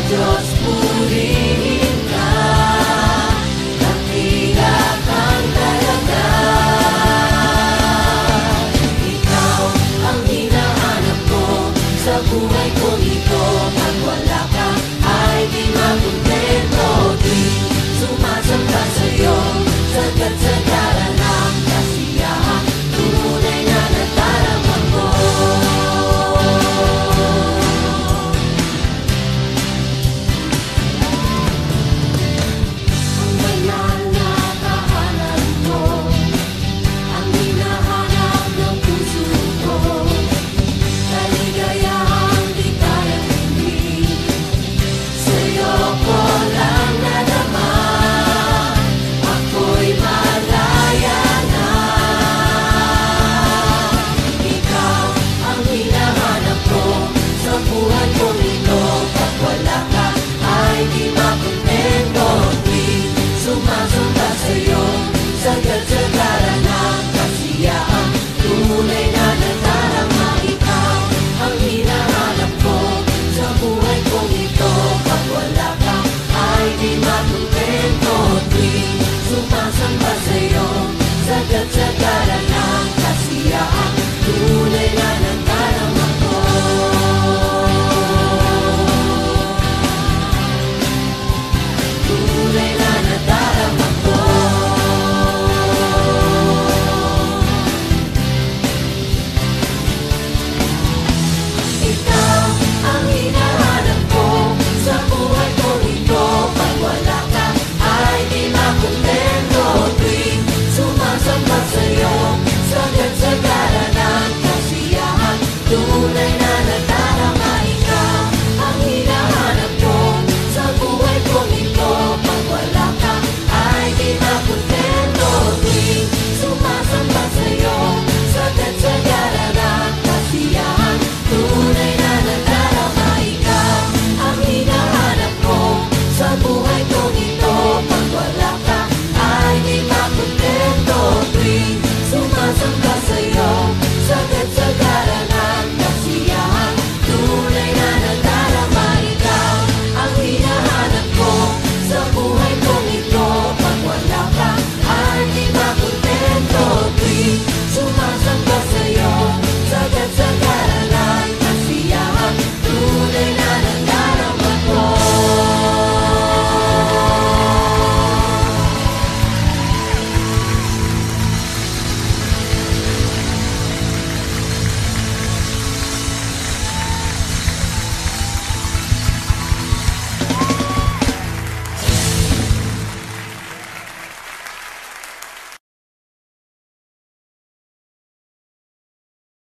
Diyos, purihin ka, dakila kang talaga. Ikaw ang hinahanap ko sa buhay kong ito. Pag wala ka ay di makontento. Di sumasamba sa'yo, sagat sa ng kasiyahan, tunay na nadarama ko. Ang banal na tahanan mo, ang hinahanap ng puso ko. Kaligayahang di kayang hindi, sa'yo ko lang nadama. Ako'y malaya na. Ikaw ang hinahanap ko sa buhay kong ito. Pag wala ka ay di makontento. Di sumasamba sa'yo, sagat sa ng kasiyahan, tunay na nadarama. Ikaw ang hinahanap ko sa buhay kong ito. Pag wala